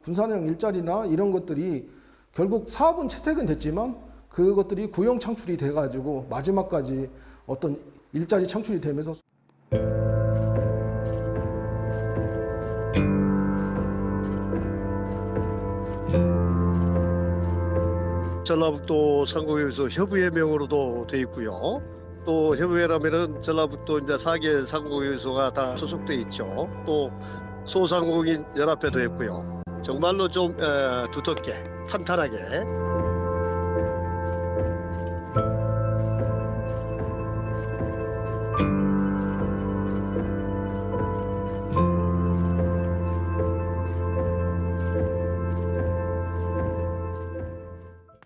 군산형 일자리나 이런 것들이 결국 사업은 채택은 됐지만 그것들이 고용 창출이 돼가지고 마지막까지 어떤 일자리 창출이 되면서 전라북도 상공회의소 협의회 명으로도 돼 있고요. 또 협의회라면은 전라북도 이제 4개 상공회의소가 다 소속돼 있죠. 또 소상공인 연합회도 있고요. 정말로 좀 두텁게 탄탄하게.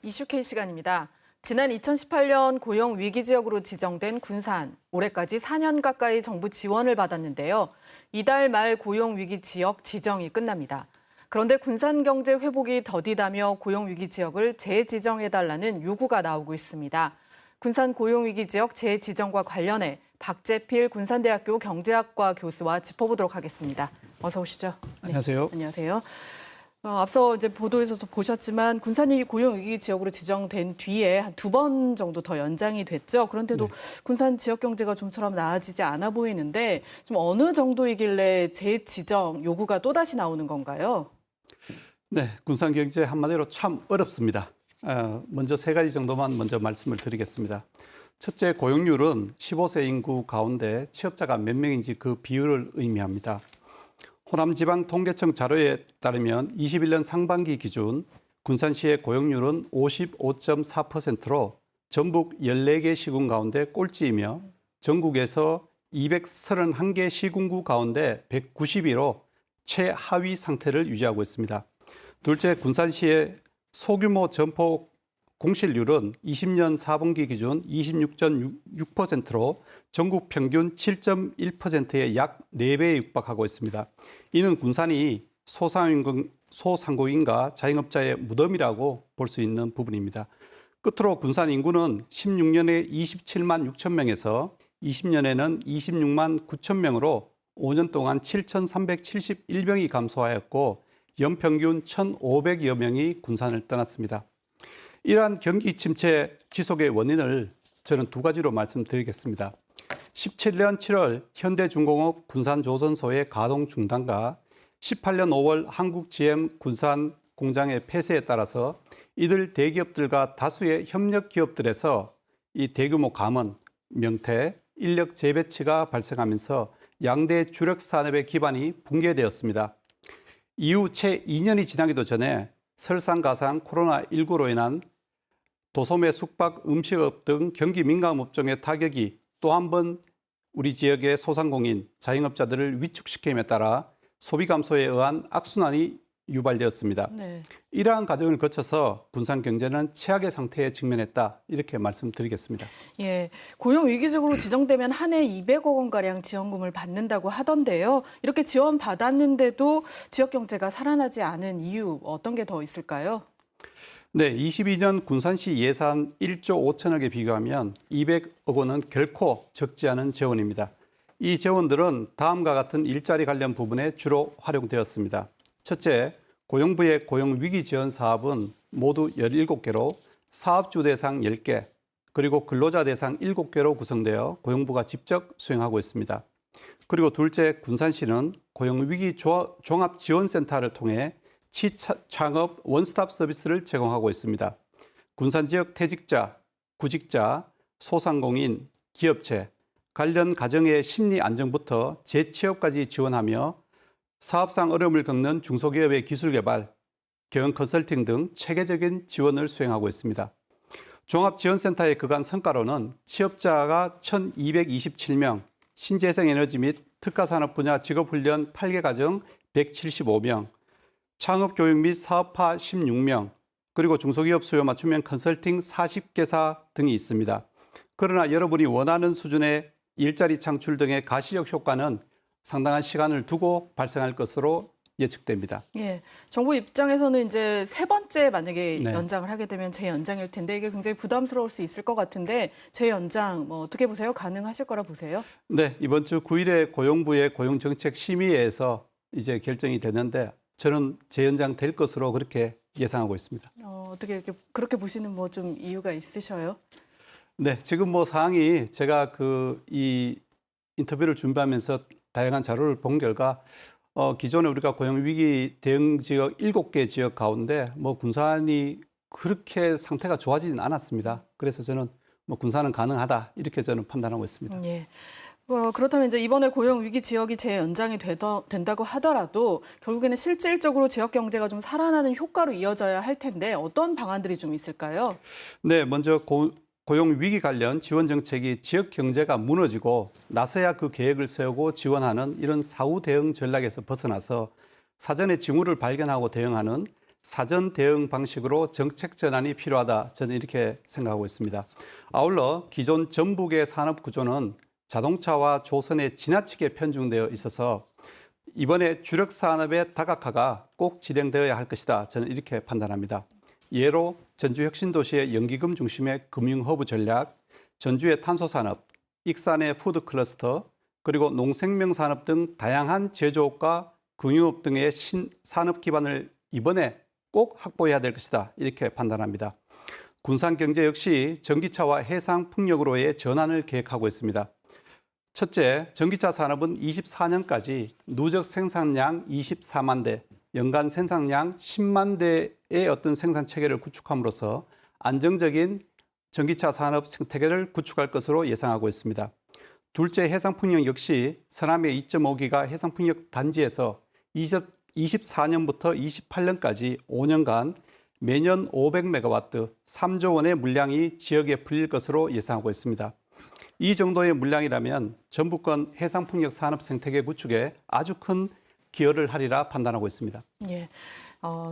이슈K 시간입니다. 지난 2018년 고용 위기 지역으로 지정된 군산, 올해까지 4년 가까이 정부 지원을 받았는데요. 이달 말 고용 위기 지역 지정이 끝납니다. 그런데 군산 경제 회복이 더디다며 고용 위기 지역을 재지정해달라는 요구가 나오고 있습니다. 군산 고용 위기 지역 재지정과 관련해 박재필 군산대학교 경제학과 교수와 짚어보도록 하겠습니다. 어서 오시죠. 네. 안녕하세요. 안녕하세요. 앞서 이제 보도에서도 보셨지만 군산이 고용위기 지역으로 지정된 뒤에 한 2번 정도 더 연장이 됐죠. 그런데도 군산 지역 경제가 좀처럼 나아지지 않아 보이는데 좀 어느 정도이길래 재지정 요구가 또다시 나오는 건가요? 네, 군산 경제 한마디로 참 어렵습니다. 먼저 3가지 정도만 먼저 말씀을 드리겠습니다. 첫째, 고용률은 15세 인구 가운데 취업자가 몇 명인지 그 비율을 의미합니다. 호남지방통계청 자료에 따르면 21년 상반기 기준 군산시의 고용률은 55.4%로 전북 14개 시군 가운데 꼴찌이며 전국에서 231개 시군구 가운데 192로 최하위 상태를 유지하고 있습니다. 둘째, 군산시의 소규모 점포 공실률은 20년 4분기 기준 26.6%로 전국 평균 7.1%의 약 4배에 육박하고 있습니다. 이는 군산이 소상공인과 자영업자의 무덤이라고 볼 수 있는 부분입니다. 끝으로 군산 인구는 16년에 27만 6천 명에서 20년에는 26만 9천 명으로 5년 동안 7,371명이 감소하였고 연평균 1,500여 명이 군산을 떠났습니다. 이러한 경기 침체 지속의 원인을 저는 2가지로 말씀드리겠습니다. 17년 7월 현대중공업 군산조선소의 가동 중단과 18년 5월 한국 GM 군산 공장의 폐쇄에 따라서 이들 대기업들과 다수의 협력 기업들에서 이 대규모 감원, 명퇴, 인력 재배치가 발생하면서 양대 주력 산업의 기반이 붕괴되었습니다. 이후 채 2년이 지나기도 전에 설상가상 코로나19로 인한 도소매, 숙박, 음식업 등 경기 민감 업종의 타격이 또 한 번 우리 지역의 소상공인, 자영업자들을 위축시킴에 따라 소비 감소에 의한 악순환이 유발되었습니다. 네. 이러한 과정을 거쳐서 군산 경제는 최악의 상태에 직면했다, 이렇게 말씀드리겠습니다. 예, 고용 위기적으로 지정되면 한 해 200억 원가량 지원금을 받는다고 하던데요. 이렇게 지원 받았는데도 지역 경제가 살아나지 않은 이유 어떤 게 더 있을까요? 네, 22년 군산시 예산 1조 5천억에 비교하면 200억 원은 결코 적지 않은 재원입니다. 이 재원들은 다음과 같은 일자리 관련 부분에 주로 활용되었습니다. 첫째, 고용부의 고용위기 지원 사업은 모두 17개로 사업주 대상 10개, 그리고 근로자 대상 7개로 구성되어 고용부가 직접 수행하고 있습니다. 그리고 둘째, 군산시는 고용위기 종합지원센터를 통해 취창업 원스톱 서비스를 제공하고 있습니다. 군산 지역 퇴직자, 구직자, 소상공인, 기업체, 관련 가정의 심리 안정부터 재취업까지 지원하며 사업상 어려움을 겪는 중소기업의 기술 개발, 경영 컨설팅 등 체계적인 지원을 수행하고 있습니다. 종합지원센터의 그간 성과로는 취업자가 1,227명, 신재생에너지 및 특화산업 분야 직업훈련 8개 과정 175명, 창업교육 및 사업화 16명, 그리고 중소기업 수요 맞춤형 컨설팅 40개사 등이 있습니다. 그러나 여러분이 원하는 수준의 일자리 창출 등의 가시적 효과는 상당한 시간을 두고 발생할 것으로 예측됩니다. 예, 정부 입장에서는 이제 3번째 만약에 연장을 하게 되면 재연장일 텐데 이게 굉장히 부담스러울 수 있을 것 같은데 재연장 어떻게 보세요? 가능하실 거라 보세요? 네, 이번 주 9일에 고용부의 고용정책심의회에서 이제 결정이 됐는데 저는 재연장될 것으로 그렇게 예상하고 있습니다. 어떻게 이렇게 그렇게 보시는 뭐 좀 이유가 있으셔요? 네, 지금 뭐 사항이 제가 이 인터뷰를 준비하면서 다양한 자료를 본 결과 기존에 우리가 고용위기 대응 지역 7개 지역 가운데 뭐 군산이 그렇게 상태가 좋아지진 않았습니다. 그래서 저는 뭐 군산은 가능하다 이렇게 저는 판단하고 있습니다. 예. 그렇다면 이제 이번에 고용 위기 지역이 재연장이 된다고 하더라도 결국에는 실질적으로 지역 경제가 좀 살아나는 효과로 이어져야 할 텐데 어떤 방안들이 좀 있을까요? 네, 먼저 고용 위기 관련 지원 정책이 지역 경제가 무너지고 나서야 그 계획을 세우고 지원하는 이런 사후 대응 전략에서 벗어나서 사전에 징후를 발견하고 대응하는 사전 대응 방식으로 정책 전환이 필요하다. 저는 이렇게 생각하고 있습니다. 아울러 기존 전북의 산업 구조는 자동차와 조선에 지나치게 편중되어 있어서 이번에 주력 산업의 다각화가 꼭 진행되어야 할 것이다. 저는 이렇게 판단합니다. 예로 전주 혁신도시의 연기금 중심의 금융허브 전략, 전주의 탄소산업, 익산의 푸드클러스터, 그리고 농생명산업 등 다양한 제조업과 금융업 등의 신산업 기반을 이번에 꼭 확보해야 될 것이다. 이렇게 판단합니다. 군산경제 역시 전기차와 해상풍력으로의 전환을 계획하고 있습니다. 첫째, 전기차 산업은 24년까지 누적 생산량 24만 대, 연간 생산량 10만 대의 어떤 생산 체계를 구축함으로써 안정적인 전기차 산업 생태계를 구축할 것으로 예상하고 있습니다. 둘째, 해상풍력 역시 서남의 2.5기가 해상풍력 단지에서 24년부터 28년까지 5년간 매년 500메가와트 3조 원의 물량이 지역에 풀릴 것으로 예상하고 있습니다. 이 정도의 물량이라면 전북권 해상풍력 산업 생태계 구축에 아주 큰 기여를 하리라 판단하고 있습니다. 예.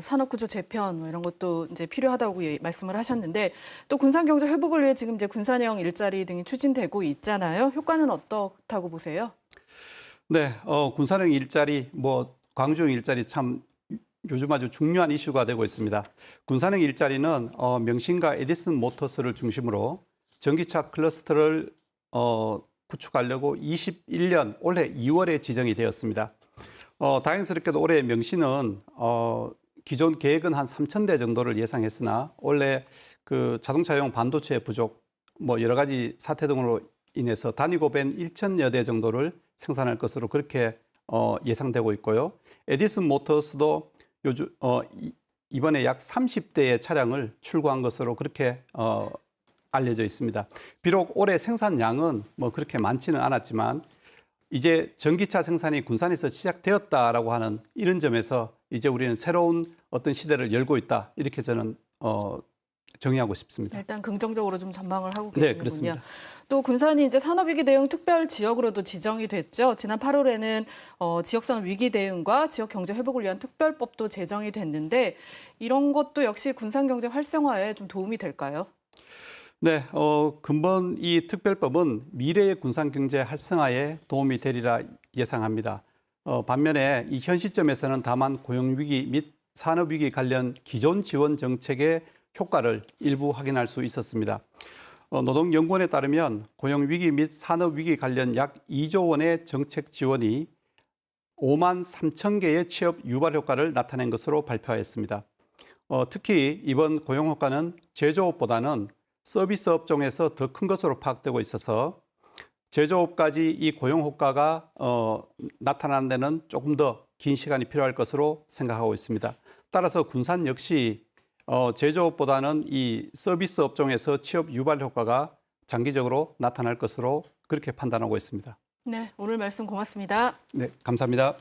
산업구조 재편 뭐 이런 것도 이제 필요하다고 말씀을 하셨는데 또 군산 경제 회복을 위해 지금 이제 군산형 일자리 등이 추진되고 있잖아요. 효과는 어떻다고 보세요? 네, 군산형 일자리, 뭐 광주형 일자리 참 요즘 아주 중요한 이슈가 되고 있습니다. 군산형 일자리는 명신과 에디슨 모터스를 중심으로 전기차 클러스터를 구축하려고 21년 올해 2월에 지정이 되었습니다. 다행스럽게도 올해 명신은 기존 계획은 한 3,000대 정도를 예상했으나 원래 그 자동차용 반도체 부족 뭐 여러 가지 사태 등으로 인해서 단위고 밴 1,000여 대 정도를 생산할 것으로 그렇게 예상되고 있고요. 에디슨 모터스도 요즘 이번에 약 30대의 차량을 출고한 것으로 그렇게 알려져 있습니다. 비록 올해 생산량은 뭐 그렇게 많지는 않았지만 이제 전기차 생산이 군산에서 시작되었다라고 하는 이런 점에서 이제 우리는 새로운 어떤 시대를 열고 있다. 이렇게 저는 정의하고 싶습니다. 일단 긍정적으로 좀 전망을 하고 네, 계시는군요. 그렇습니다. 또 군산이 이제 산업위기 대응 특별 지역으로도 지정이 됐죠. 지난 8월에는 지역산업 위기 대응과 지역 경제 회복을 위한 특별법도 제정이 됐는데 이런 것도 역시 군산 경제 활성화에 좀 도움이 될까요? 네, 근본 이 특별법은 미래의 군산 경제 활성화에 도움이 되리라 예상합니다. 반면에 이 현 시점에서는 다만 고용위기 및 산업위기 관련 기존 지원 정책의 효과를 일부 확인할 수 있었습니다. 노동연구원에 따르면 고용위기 및 산업위기 관련 약 2조 원의 정책 지원이 5만 3천 개의 취업 유발 효과를 나타낸 것으로 발표하였습니다. 특히 이번 고용 효과는 제조업보다는 서비스 업종에서 더 큰 것으로 파악되고 있어서 제조업까지 이 고용 효과가 나타나는 데는 조금 더 긴 시간이 필요할 것으로 생각하고 있습니다. 따라서 군산 역시 제조업보다는 이 서비스 업종에서 취업 유발 효과가 장기적으로 나타날 것으로 그렇게 판단하고 있습니다. 네, 오늘 말씀 고맙습니다. 네, 감사합니다.